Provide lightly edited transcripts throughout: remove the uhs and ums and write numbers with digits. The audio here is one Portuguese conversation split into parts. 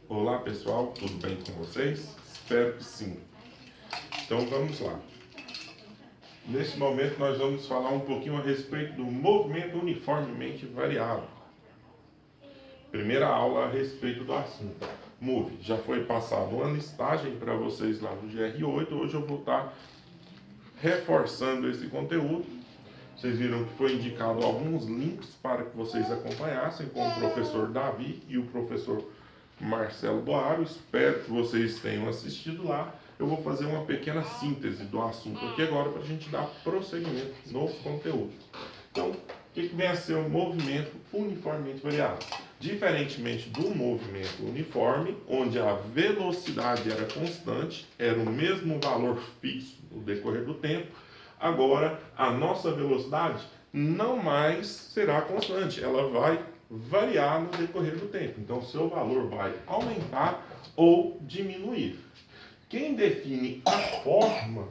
Olá pessoal, tudo bem com vocês? Espero que sim. Então vamos lá. Nesse momento nós vamos falar um pouquinho a respeito do movimento uniformemente variável. Primeira aula a respeito do assunto. Move. Já foi passado uma listagem para vocês lá do GR8. Hoje eu vou estar reforçando esse conteúdo. Vocês viram que foi indicado alguns links para que vocês acompanhassem com o professor Davi e o professor Marcelo Boaro. Espero que vocês tenham assistido lá. Eu vou fazer uma pequena síntese do assunto aqui agora para a gente dar prosseguimento no conteúdo. Então, o que vem a ser o movimento uniformemente variável? Diferentemente do movimento uniforme, onde a velocidade era constante, era o mesmo valor fixo no decorrer do tempo, agora a nossa velocidade não mais será constante, ela vai variar no decorrer do tempo. Então, seu valor vai aumentar ou diminuir. Quem define a forma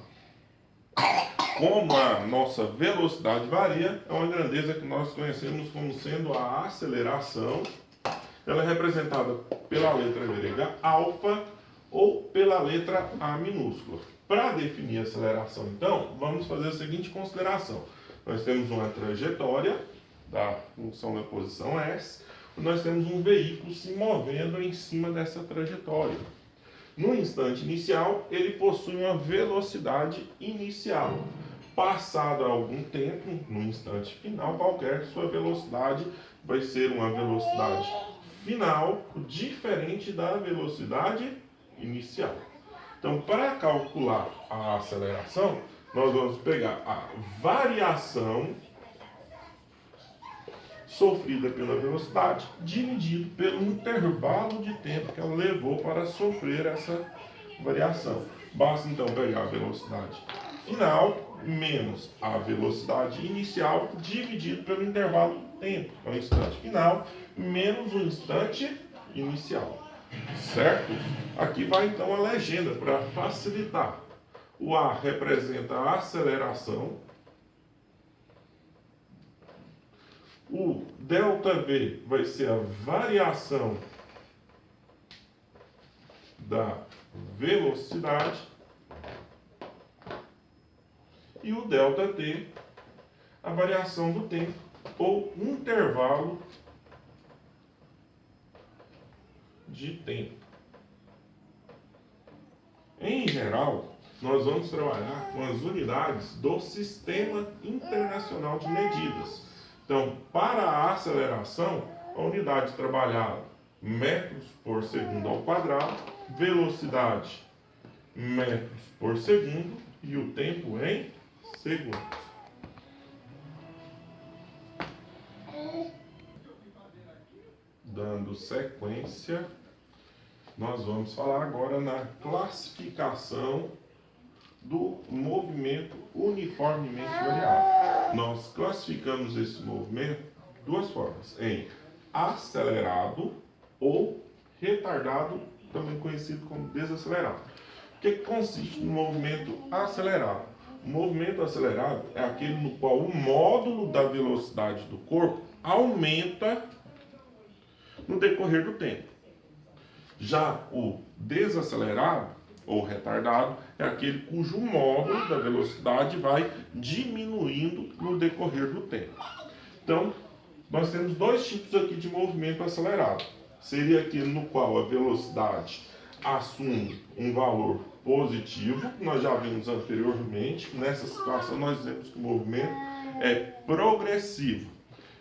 como a nossa velocidade varia é uma grandeza que nós conhecemos como sendo a aceleração. Ela é representada pela letra grega alfa ou pela letra A minúscula. Para definir a aceleração, então, vamos fazer a seguinte consideração. Nós temos uma trajetória da função da posição S, e nós temos um veículo se movendo em cima dessa trajetória. No instante inicial, ele possui uma velocidade inicial. Passado algum tempo, no instante final qualquer, sua velocidade vai ser uma velocidade final diferente da velocidade inicial. Então, para calcular a aceleração, nós vamos pegar a variação sofrida pela velocidade dividido pelo intervalo de tempo que ela levou para sofrer essa variação. Basta então pegar a velocidade final menos a velocidade inicial dividido pelo intervalo de tempo, que é o instante final, menos o instante inicial. Certo? Aqui vai então a legenda para facilitar. O A representa a aceleração. O ΔV vai ser a variação da velocidade. E o ΔT, a variação do tempo ou intervalo de tempo. Em geral, nós vamos trabalhar com as unidades do Sistema Internacional de Medidas. Então, para a aceleração, a unidade trabalhada metros por segundo ao quadrado, velocidade metros por segundo e o tempo em segundos. Dando sequência, nós vamos falar agora na classificação do movimento uniformemente variável. Nós classificamos esse movimento de duas formas, em acelerado ou retardado, também conhecido como desacelerado. O que consiste no movimento acelerado? O movimento acelerado é aquele no qual o módulo da velocidade do corpo aumenta no decorrer do tempo. Já o desacelerado ou retardado é aquele cujo módulo da velocidade vai diminuindo no decorrer do tempo. Então, nós temos dois tipos aqui de movimento acelerado. Seria aquele no qual a velocidade assume um valor positivo, que nós já vimos anteriormente. Nessa situação, nós dizemos que o movimento é progressivo.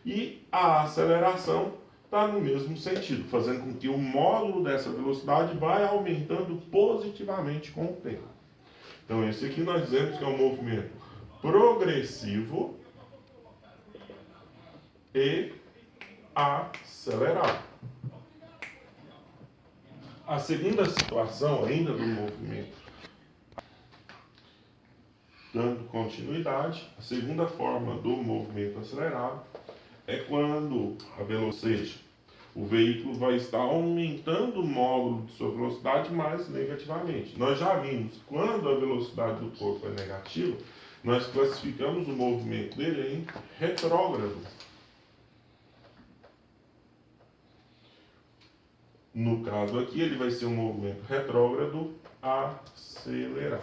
E a aceleração está no mesmo sentido, fazendo com que o módulo dessa velocidade vai aumentando positivamente com o tempo. Então, esse aqui nós dizemos que é um movimento progressivo e acelerado. A segunda situação, ainda do movimento, dando continuidade, a segunda forma do movimento acelerado é quando a velocidade, o veículo vai estar aumentando o módulo de sua velocidade, mas negativamente. Nós já vimos, quando a velocidade do corpo é negativa, nós classificamos o movimento dele em retrógrado. No caso aqui, ele vai ser um movimento retrógrado acelerado.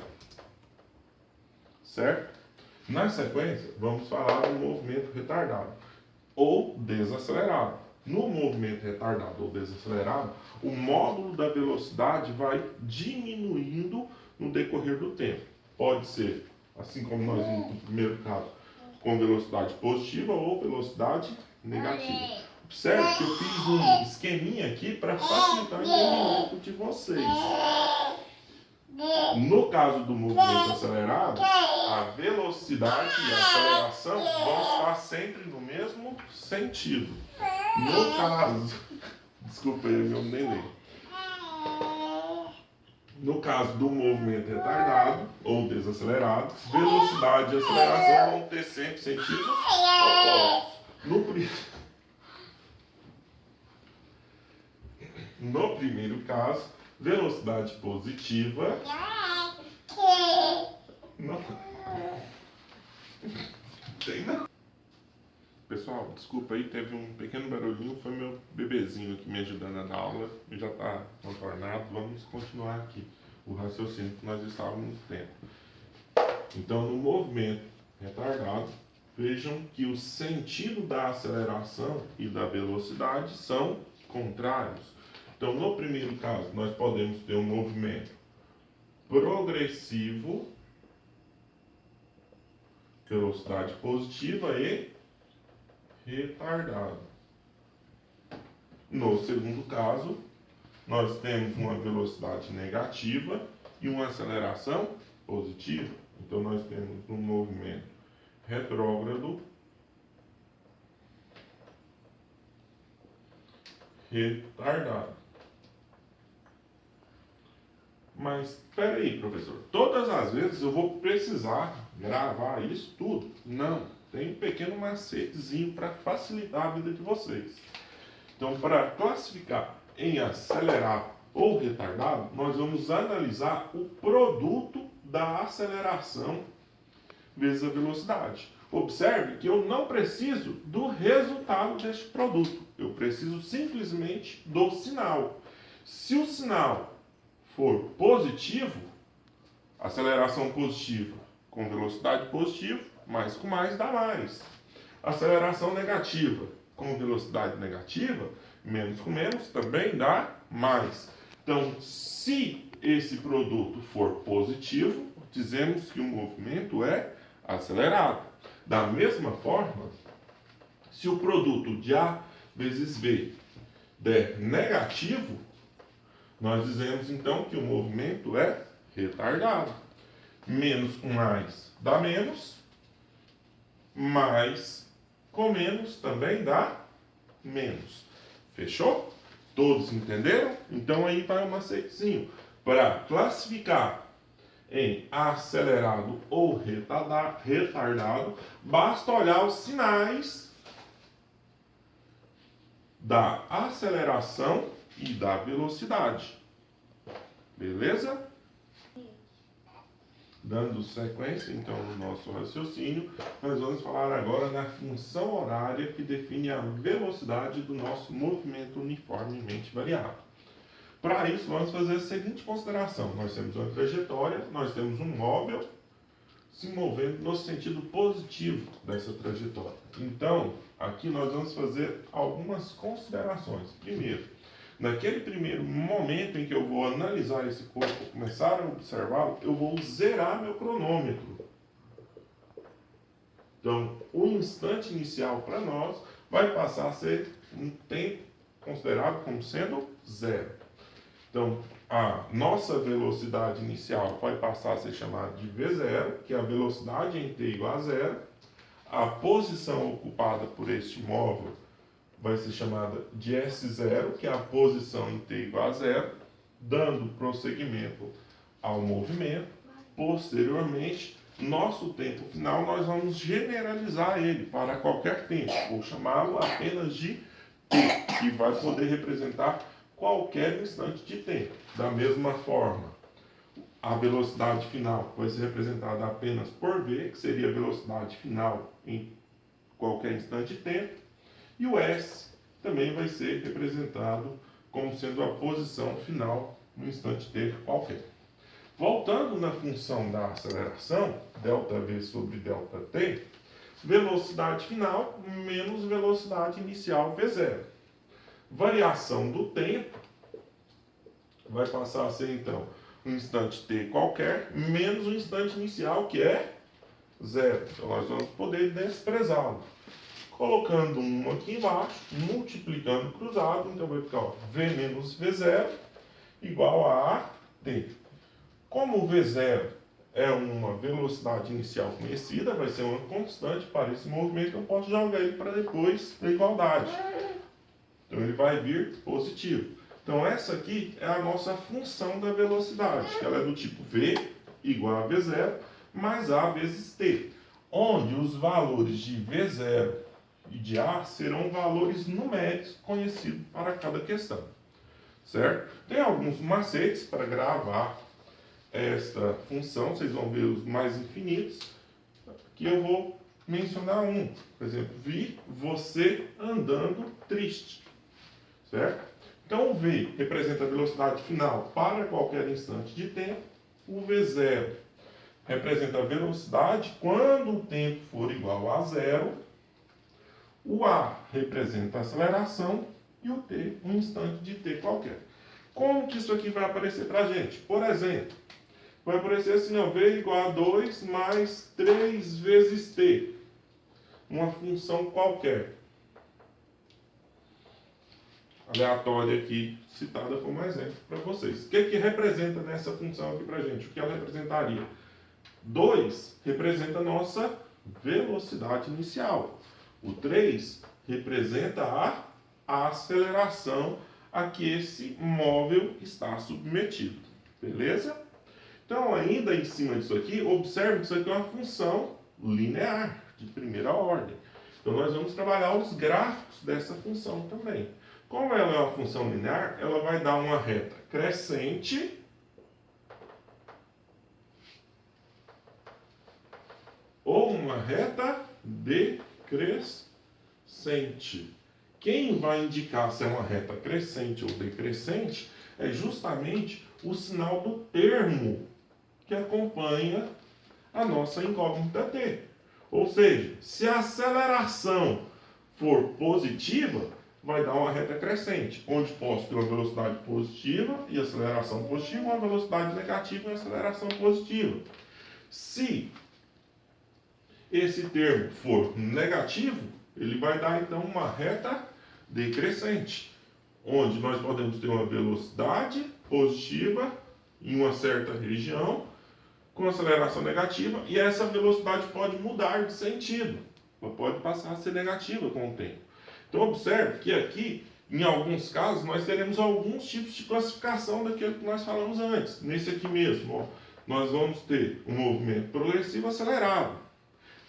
Certo? Na sequência, vamos falar do movimento retardado ou desacelerado. No movimento retardado ou desacelerado, o módulo da velocidade vai diminuindo no decorrer do tempo. Pode ser, assim como nós vimos no primeiro caso, com velocidade positiva ou velocidade negativa. Observe que eu fiz um esqueminha aqui para facilitar o entendimento de vocês. No caso do movimento acelerado, a velocidade e a aceleração vão estar sempre no mesmo sentido. No caso, desculpa aí, eu nem leio. No caso do movimento retardado ou desacelerado, velocidade e aceleração vão ter sempre sentidos opostos. No primeiro caso, velocidade positiva. Não. Tem não. Pessoal, desculpa aí, teve um pequeno barulhinho, foi meu bebezinho aqui me ajudando a dar aula, já está contornado, vamos continuar aqui o raciocínio que nós estávamos tendo. Então, no movimento retardado, vejam que o sentido da aceleração e da velocidade são contrários. Então, no primeiro caso, nós podemos ter um movimento progressivo, velocidade positiva e retardado. No segundo caso, nós temos uma velocidade negativa e uma aceleração positiva. Então, nós temos um movimento retrógrado, retardado. Mas, espera aí, professor, todas as vezes eu vou precisar gravar isso tudo? Não, tem um pequeno macetezinho para facilitar a vida de vocês. Então, para classificar em acelerado ou retardado, nós vamos analisar o produto da aceleração vezes a velocidade. Observe que eu não preciso do resultado deste produto, eu preciso simplesmente do sinal. Se o sinal for positivo, aceleração positiva com velocidade positiva, mais com mais dá mais. Aceleração negativa com velocidade negativa, menos com menos, também dá mais. Então, se esse produto for positivo, dizemos que o movimento é acelerado. Da mesma forma, se o produto de A vezes B der negativo, nós dizemos então que o movimento é retardado. Menos com mais dá menos, mais com menos também dá menos. Fechou? Todos entenderam? Então aí vai um macetezinho. Para classificar em acelerado ou retardado, basta olhar os sinais da aceleração e da velocidade. Beleza? Dando sequência, então, no nosso raciocínio, nós vamos falar agora na função horária que define a velocidade do nosso movimento uniformemente variável. Para isso, vamos fazer a seguinte consideração. Nós temos uma trajetória, nós temos um móvel se movendo no sentido positivo dessa trajetória. Então, aqui nós vamos fazer algumas considerações. Primeiro, naquele primeiro momento em que eu vou analisar esse corpo, começar a observá-lo, eu vou zerar meu cronômetro. Então, o instante inicial para nós vai passar a ser um tempo considerado como sendo zero. Então, a nossa velocidade inicial vai passar a ser chamada de V0, que é a velocidade em t igual a zero. A posição ocupada por este móvel vai ser chamada de S0, que é a posição em t igual a zero, dando prosseguimento ao movimento. Posteriormente, nosso tempo final, nós vamos generalizar ele para qualquer tempo. Vou chamá-lo apenas de t, que vai poder representar qualquer instante de tempo. Da mesma forma, a velocidade final vai ser representada apenas por v, que seria a velocidade final em qualquer instante de tempo. E o S também vai ser representado como sendo a posição final no instante t qualquer. Voltando na função da aceleração, ΔV sobre ΔT, velocidade final menos velocidade inicial V0. Variação do tempo vai passar a ser, então, um instante t qualquer menos o instante inicial, que é 0. Então, nós vamos poder desprezá-lo. Colocando 1 aqui embaixo, multiplicando cruzado, então vai ficar ó, V menos V0 igual a t. Como o V0 é uma velocidade inicial conhecida, vai ser uma constante para esse movimento, eu posso jogar ele para depois da igualdade. Então ele vai vir positivo. Então essa aqui é a nossa função da velocidade, que ela é do tipo V igual a V0 mais A vezes t, onde os valores de V0 e de A serão valores numéricos conhecidos para cada questão. Certo? Tem alguns macetes para gravar esta função, vocês vão ver os mais infinitos, que eu vou mencionar um. Por exemplo, vi você andando triste. Certo? Então, o V representa a velocidade final para qualquer instante de tempo. O V0 representa a velocidade quando o tempo for igual a zero. O A representa a aceleração e o T, um instante de T qualquer. Como que isso aqui vai aparecer para a gente? Por exemplo, vai aparecer assim, ó, V igual a 2 mais 3 vezes T. Uma função qualquer. Aleatória aqui, citada como exemplo para vocês. O que representa nessa função aqui para a gente? O que ela representaria? 2 representa a nossa velocidade inicial. O 3 representa a aceleração a que esse móvel está submetido. Beleza? Então, ainda em cima disso aqui, observe que isso aqui é uma função linear, de primeira ordem. Então, nós vamos trabalhar os gráficos dessa função também. Como ela é uma função linear, ela vai dar uma reta crescente ou uma reta decrescente. Quem vai indicar se é uma reta crescente ou decrescente é justamente o sinal do termo que acompanha a nossa incógnita t. Ou seja, se a aceleração for positiva, vai dar uma reta crescente, onde posso ter uma velocidade positiva e aceleração positiva, uma velocidade negativa e aceleração positiva. Se esse termo for negativo, ele vai dar então uma reta decrescente, onde nós podemos ter uma velocidade positiva em uma certa região, com aceleração negativa, e essa velocidade pode mudar de sentido, ela pode passar a ser negativa com o tempo. Então observe que aqui, em alguns casos, nós teremos alguns tipos de classificação daquilo que nós falamos antes. Nesse aqui mesmo, ó, nós vamos ter um movimento progressivo acelerado.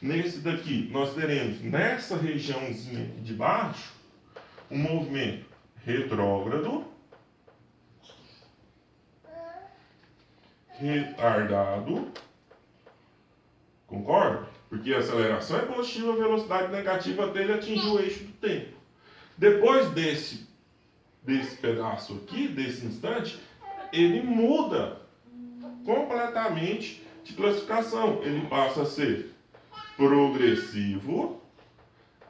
Nesse daqui, nós teremos, nessa regiãozinha aqui de baixo, um movimento retrógrado, retardado, concorda? Porque a aceleração é positiva, a velocidade negativa dele atingiu o eixo do tempo. Depois desse pedaço aqui, desse instante, ele muda completamente de classificação. Ele passa a ser progressivo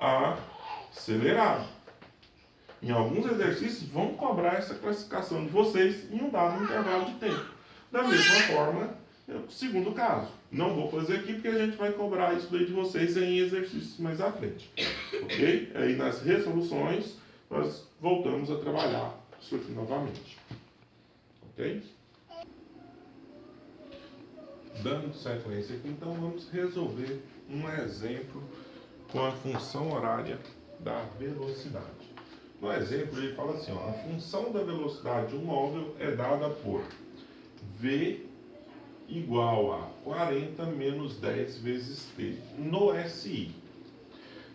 acelerado. Em alguns exercícios vão cobrar essa classificação de vocês em um dado intervalo de tempo. Da mesma forma, segundo caso. Não vou fazer aqui porque a gente vai cobrar isso daí de vocês em exercícios mais à frente. Ok? Aí nas resoluções nós voltamos a trabalhar isso aqui novamente. Ok? Dando sequência aqui, então vamos resolver um exemplo com a função horária da velocidade. No exemplo ele fala assim, ó, a função da velocidade de um móvel é dada por V igual a 40 menos 10 vezes t no SI.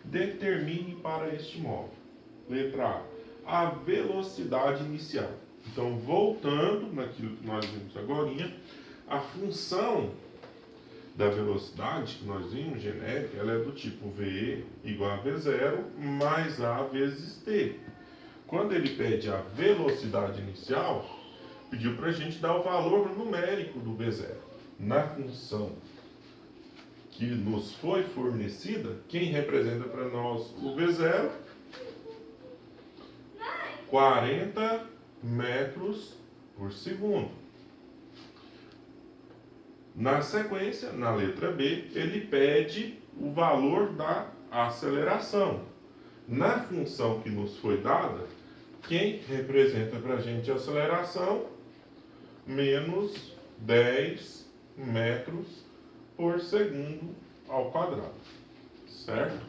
Determine para este móvel. Letra A, a velocidade inicial. Então, voltando naquilo que nós vimos agora, a função da velocidade que nós vimos, genérica, ela é do tipo V igual a V0 mais A vezes t. quando ele pede a velocidade inicial, pediu para a gente dar o valor numérico do V0. Na função que nos foi fornecida, quem representa para nós o V0? 40 metros por segundo. Na sequência, na letra B, ele pede o valor da aceleração. Na função que nos foi dada, quem representa para a gente a aceleração? Menos 10 metros por segundo ao quadrado. Certo?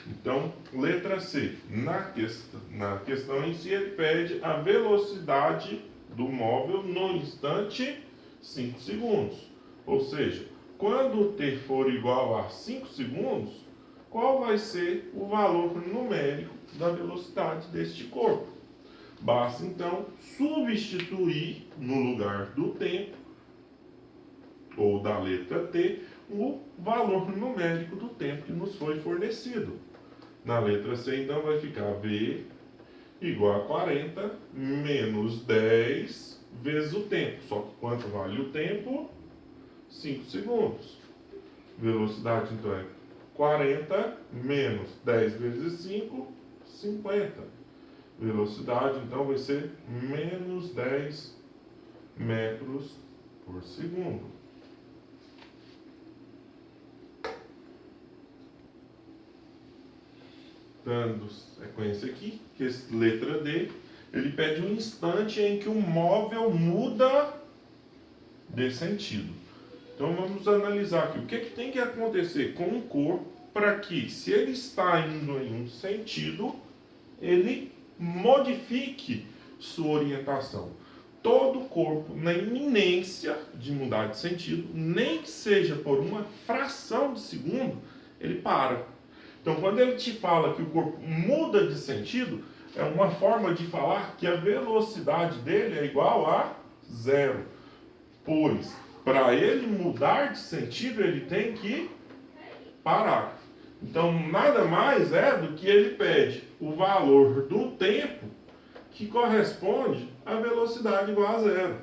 Então, letra C. Na questão em si, ele pede a velocidade do móvel no instante 5 segundos. Ou seja, quando o t for igual a 5 segundos, qual vai ser o valor numérico da velocidade deste corpo? Basta, então, substituir no lugar do tempo, ou da letra T, o valor numérico do tempo que nos foi fornecido. Na letra C, então, vai ficar V igual a 40 menos 10 vezes o tempo. Só que quanto vale o tempo? 5 segundos. Velocidade, então, é 40 menos 10 vezes 5, 50. Velocidade, então, vai ser menos 10 metros por segundo. Dando sequência aqui, que é letra D, ele pede um instante em que o móvel muda de sentido. Então vamos analisar aqui o que tem que acontecer com o corpo para que, se ele está indo em um sentido, ele modifique sua orientação. Todo corpo, na iminência de mudar de sentido, nem que seja por uma fração de segundo, ele para. Então, quando ele te fala que o corpo muda de sentido, é uma forma de falar que a velocidade dele é igual a zero. Pois, para ele mudar de sentido, ele tem que parar. Então, nada mais é do que ele pede o valor do tempo que corresponde à velocidade igual a zero.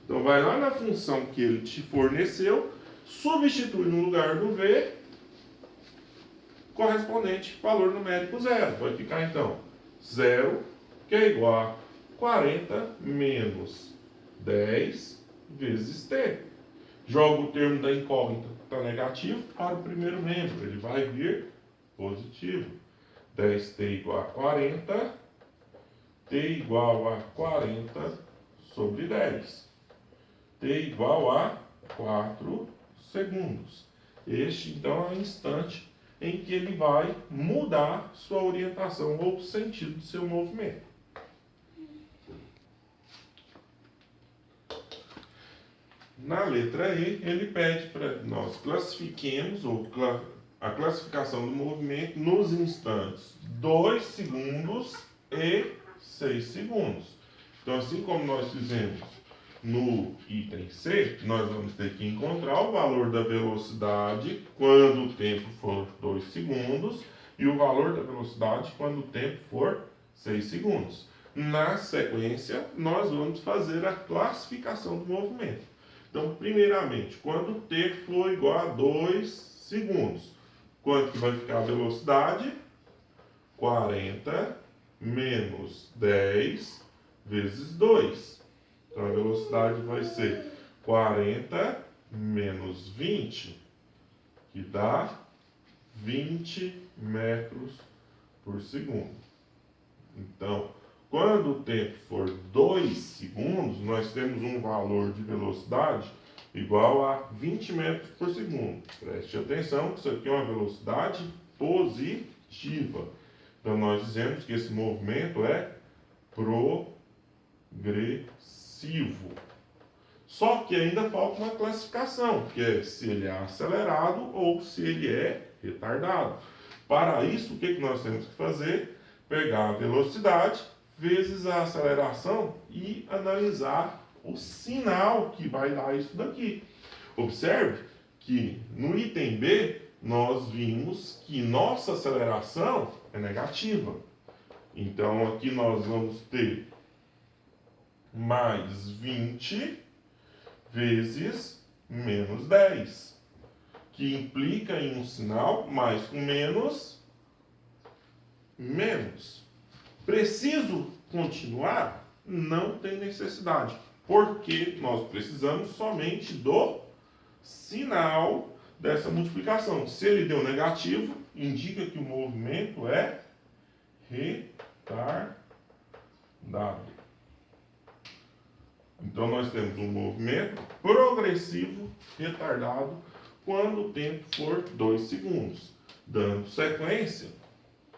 Então, vai lá na função que ele te forneceu, substitui no lugar do V, correspondente valor numérico zero. Vai ficar, então, 0, que é igual a 40 menos 10 vezes t. Joga o termo da incógnita, está negativo, para o primeiro membro. Ele vai vir positivo. 10t igual a 40, t igual a 40 sobre 10. t igual a 4 segundos. Este, então, é o instante em que ele vai mudar sua orientação ou sentido do seu movimento. Na letra E, ele pede para nós classifiquemos a classificação do movimento nos instantes 2 segundos e 6 segundos. Então, assim como nós fizemos no item C, nós vamos ter que encontrar o valor da velocidade quando o tempo for 2 segundos e o valor da velocidade quando o tempo for 6 segundos. Na sequência, nós vamos fazer a classificação do movimento. Então, primeiramente, quando t for igual a 2 segundos, quanto que vai ficar a velocidade? 40 menos 10 vezes 2. Então, a velocidade vai ser 40 menos 20, que dá 20 metros por segundo. Então, quando o tempo for 2 segundos, nós temos um valor de velocidade igual a 20 metros por segundo. Preste atenção que isso aqui é uma velocidade positiva. Então, nós dizemos que esse movimento é progressivo. Só que ainda falta uma classificação, que é se ele é acelerado ou se ele é retardado. Para isso, o que nós temos que fazer? Pegar a velocidade vezes a aceleração e analisar o sinal que vai dar isso daqui. Observe que no item B, nós vimos que nossa aceleração é negativa. Então, aqui nós vamos ter mais 20 vezes menos 10, que implica em um sinal mais com menos, menos. Preciso continuar? Não tem necessidade, porque nós precisamos somente do sinal dessa multiplicação. Se ele deu negativo, indica que o movimento é retardado. Então nós temos um movimento progressivo retardado quando o tempo for 2 segundos. Dando sequência,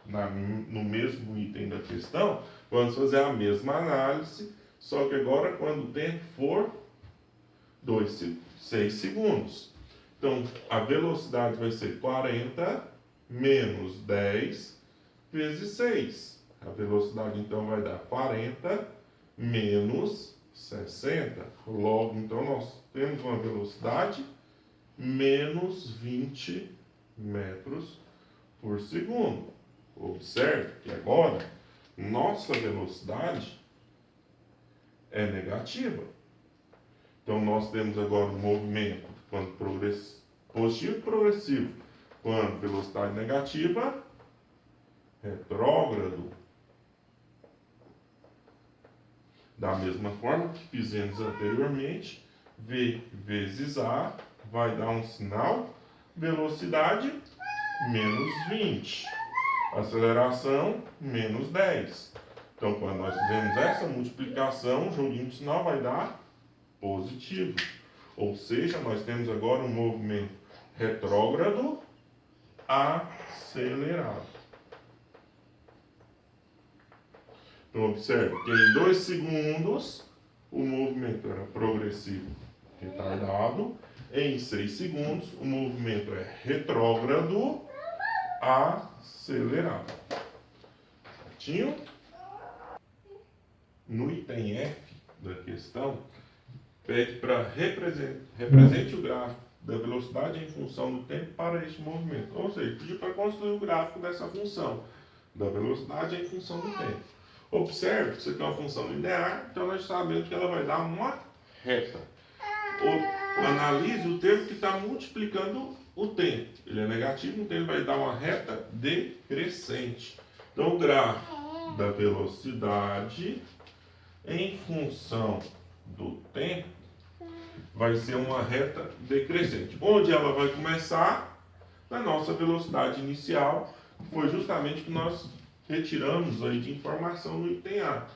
no mesmo item da questão, vamos fazer a mesma análise, só que agora quando o tempo for 6 segundos. Então, a velocidade vai ser 40 menos 10 vezes 6. A velocidade, então, vai dar 40 menos 60. Logo, então, nós temos uma velocidade menos 20 metros por segundo. Observe que agora nossa velocidade é negativa. Então, nós temos agora um movimento quando positivo e progressivo. Quando velocidade negativa, retrógrado. Da mesma forma que fizemos anteriormente, V vezes A vai dar um sinal, velocidade menos 20, aceleração menos 10. Então, quando nós fizemos essa multiplicação, o joguinho de sinal vai dar positivo. Ou seja, nós temos agora um movimento retrógrado acelerado. Então, observe que em 2 segundos o movimento era progressivo retardado. Em 6 segundos o movimento é retrógrado acelerado. Certinho? No item F da questão, pede para represente o gráfico da velocidade em função do tempo para este movimento. Ou seja, pediu para construir o gráfico dessa função, da velocidade em função do tempo. Observe que isso aqui é uma função linear, então nós sabemos que ela vai dar uma reta. Analise o termo que está multiplicando o tempo. Ele é negativo, então ele vai dar uma reta decrescente. Então o gráfico da velocidade em função do tempo vai ser uma reta decrescente. Onde ela vai começar? Na nossa velocidade inicial, que foi justamente o que nós retiramos aí de informação no item A.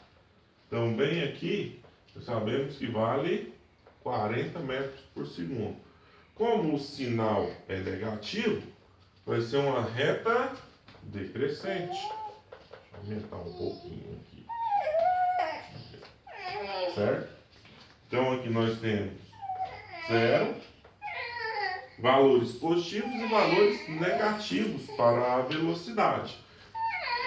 Então, bem aqui, sabemos que vale 40 metros por segundo. Como o sinal é negativo, vai ser uma reta decrescente. Deixa eu aumentar um pouquinho aqui. Certo? Então, aqui nós temos 0, valores positivos e valores negativos para a velocidade.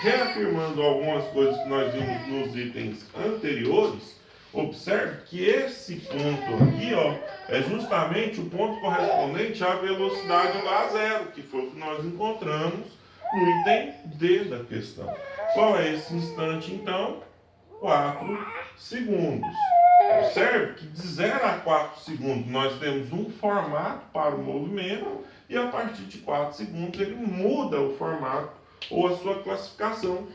Reafirmando algumas coisas que nós vimos nos itens anteriores, observe que esse ponto aqui, ó, é justamente o ponto correspondente à velocidade lá zero, que foi o que nós encontramos no item D da questão. Qual é esse instante, então? 4 segundos. Observe que de 0 a 4 segundos nós temos um formato para o movimento e a partir de 4 segundos ele muda o formato ou a sua classificação.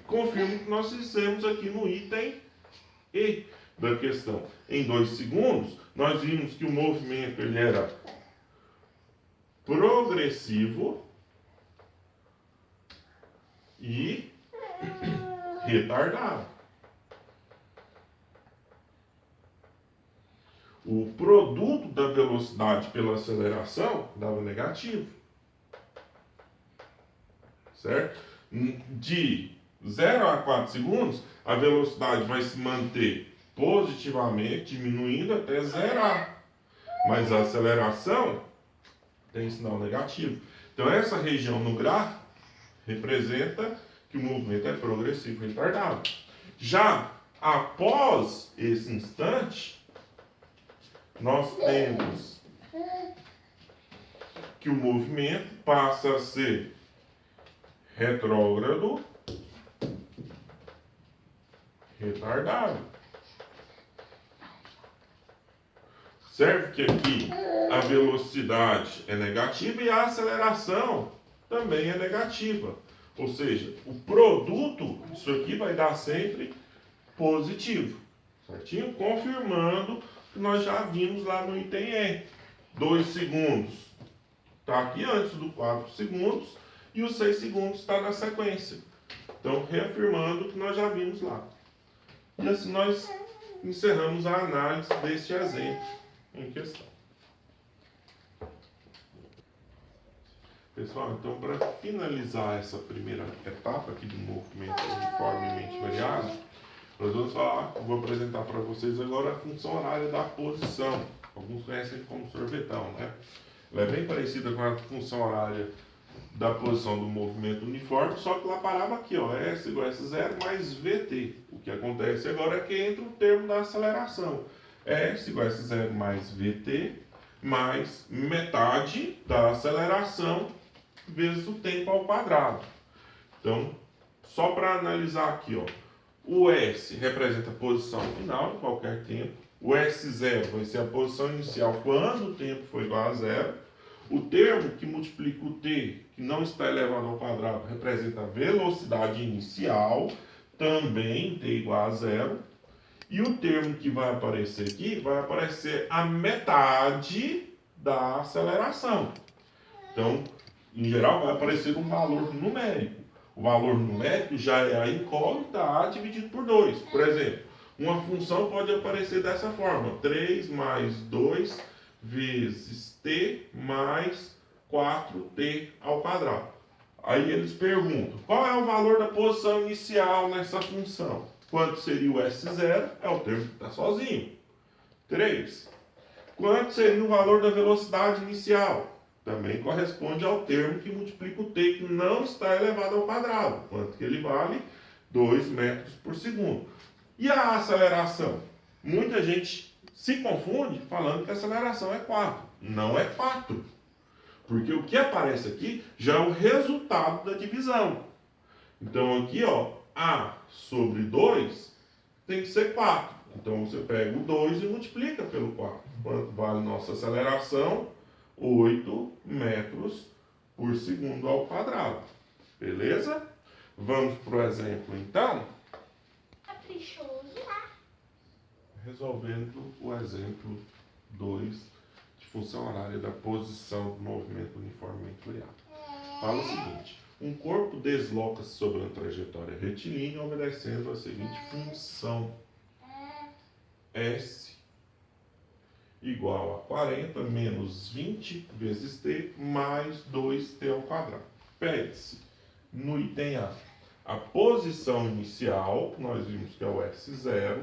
Confirmo que nós fizemos aqui no item E da questão. Em 2 segundos, nós vimos que o movimento ele era progressivo e retardado. O produto da velocidade pela aceleração dava negativo. Certo? De 0 a 4 segundos, a velocidade vai se manter positivamente, diminuindo até zerar. Mas a aceleração tem sinal negativo. Então, essa região no gráfico representa que o movimento é progressivo retardado. Já após esse instante, nós temos que o movimento passa a ser retrógrado retardado. Observe que aqui a velocidade é negativa e a aceleração também é negativa. Ou seja, o produto disso aqui vai dar sempre positivo. Certinho? Confirmando o que nós já vimos lá no item E. 2 segundos está aqui antes do 4 segundos e os 6 segundos está na sequência. Então, reafirmando o que nós já vimos lá. E assim nós encerramos a análise deste exemplo em questão. Pessoal, então para finalizar essa primeira etapa aqui do movimento uniformemente variado, nós vamos falar, vou apresentar para vocês agora a função horária da posição. Alguns conhecem como sorvetão, né? Ela é bem parecida com a função horária da posição do movimento uniforme, só que ela parava aqui, ó, S igual a S0 mais VT. O que acontece agora é que entra o termo da aceleração. S igual a S0 mais VT mais metade da aceleração vezes o tempo ao quadrado. Então, só para analisar aqui, ó, o S representa a posição final em qualquer tempo. O S0 vai ser a posição inicial quando o tempo for igual a zero. O termo que multiplica o t, que não está elevado ao quadrado, representa a velocidade inicial, também t igual a zero. E o termo que vai aparecer aqui, vai aparecer a metade da aceleração. Então, em geral, vai aparecer um valor numérico. O valor numérico já é a incógnita a dividido por 2. Por exemplo, uma função pode aparecer dessa forma: 3 mais 2 vezes t mais 4t ao quadrado. Aí eles perguntam, qual é o valor da posição inicial nessa função? Quanto seria o S0? É o termo que está sozinho. 3. Quanto seria o valor da velocidade inicial? Também corresponde ao termo que multiplica o t, que não está elevado ao quadrado. Quanto que ele vale? 2 metros por segundo. E a aceleração? Muita gente se confunde falando que a aceleração é 4. Não é 4. Porque o que aparece aqui já é o resultado da divisão. Então aqui, ó, A sobre 2 tem que ser 4. Então você pega o 2 e multiplica pelo 4. Quanto vale nossa aceleração? 8 metros por segundo ao quadrado. Beleza? Vamos para o exemplo então? Caprichoso. Resolvendo o exemplo 2 de função horária da posição do movimento uniformemente variável. Fala o seguinte: um corpo desloca-se sobre uma trajetória retilínea obedecendo a seguinte função: S igual a 40 menos 20 vezes t mais 2t ao quadrado. Pede-se, no item a posição inicial, que nós vimos que é o S0,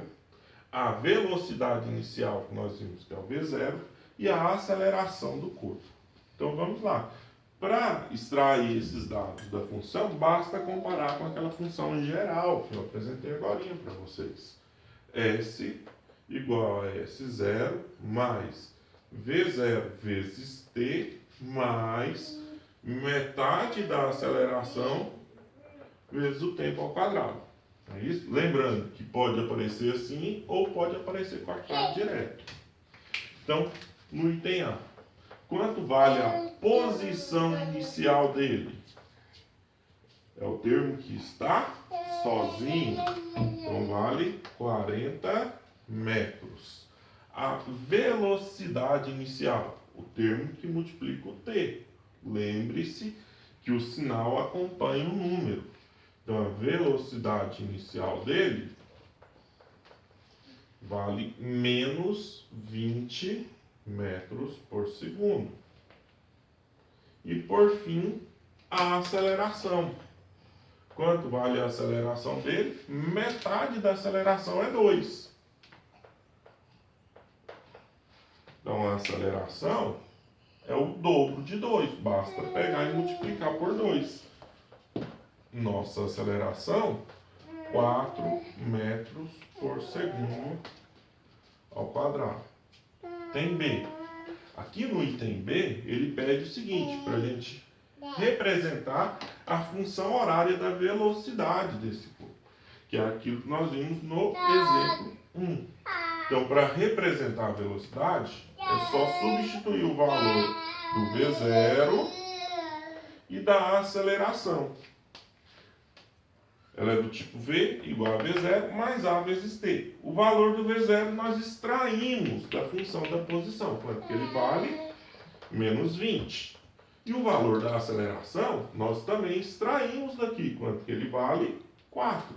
a velocidade inicial, que nós vimos que é o V0, e a aceleração do corpo. Então vamos lá. Para extrair esses dados da função, basta comparar com aquela função geral que eu apresentei agora para vocês. S igual a S0 mais V0 vezes t mais metade da aceleração vezes o tempo ao quadrado. É isso? Lembrando que pode aparecer assim ou pode aparecer cortado direto. Então, no item A, quanto vale a posição inicial dele? É o termo que está sozinho. Então, vale 40 metros. A velocidade inicial, o termo que multiplica o t. Lembre-se que o sinal acompanha o número. Então, a velocidade inicial dele vale menos 20 metros por segundo. E, por fim, a aceleração. Quanto vale a aceleração dele? Metade da aceleração é 2. Então, a aceleração é o dobro de 2. Basta pegar e multiplicar por 2. Nossa aceleração, 4 metros por segundo ao quadrado. Tem B. Aqui no item B, ele pede o seguinte, para a gente representar a função horária da velocidade desse corpo. que é aquilo que nós vimos no exemplo 1. Então, para representar a velocidade, é só substituir o valor do V0 e da aceleração. Ela é do tipo V igual a V0 mais A vezes T. O valor do V0 nós extraímos da função da posição, quanto que ele vale? Menos 20. E o valor da aceleração nós também extraímos daqui, quanto que ele vale? 4.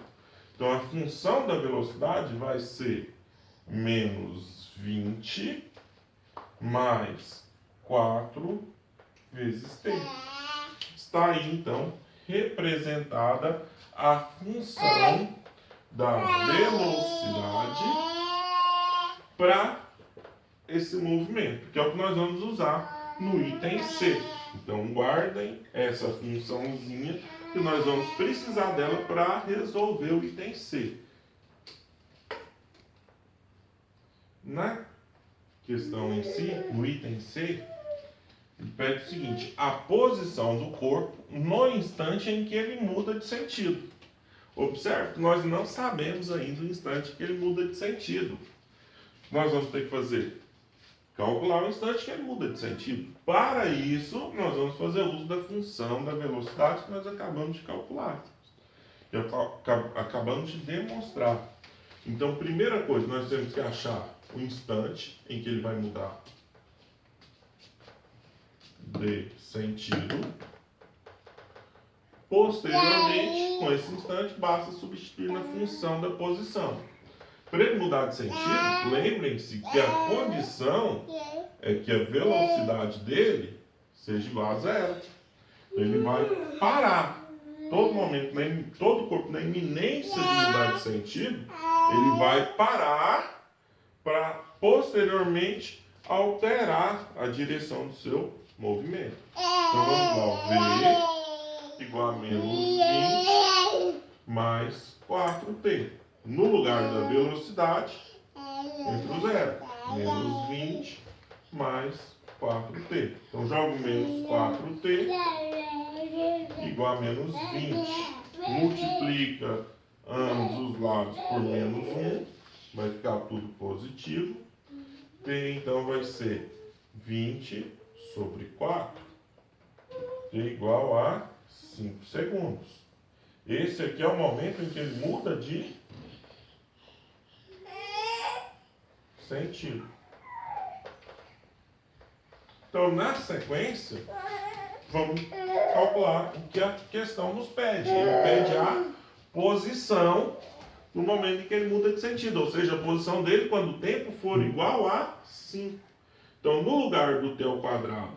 Então a função da velocidade vai ser menos 20 mais 4 vezes T. Está aí então representada a função da velocidade para esse movimento, que é o que nós vamos usar no item C. Então guardem essa funçãozinha que nós vamos precisar dela para resolver o item C. Na questão em si, no item C, ele pede o seguinte: a posição do corpo no instante em que ele muda de sentido. Observe que nós não sabemos ainda o instante que ele muda de sentido. Nós vamos ter que fazer? Calcular o instante que ele muda de sentido. Para isso, nós vamos fazer uso da função da velocidade que nós acabamos de calcular. Que acabamos de demonstrar. Então, primeira coisa, nós temos que achar o instante em que ele vai mudar de sentido. Posteriormente, com esse instante, basta substituir na função da posição. Para ele mudar de sentido, lembrem-se que a condição é que a velocidade dele seja igual a zero. Então, ele vai parar. Todo momento, todo o corpo na iminência de mudar de sentido, ele vai parar para posteriormente alterar a direção do seu movimento. Então vamos lá, o V igual a menos 20 mais 4t. No lugar da velocidade, entre o zero, menos 20 mais 4t. Então jogo menos 4t igual a menos 20. Multiplica ambos os lados por menos 1, vai ficar tudo positivo. T então vai ser 20 sobre 4, T igual a 5 segundos. Esse aqui é o momento em que ele muda de sentido. Então, na sequência, vamos calcular o que a questão nos pede. Ele pede a posição no momento em que ele muda de sentido, ou seja, a posição dele quando o tempo for igual a 5. Então, no lugar do t ao quadrado,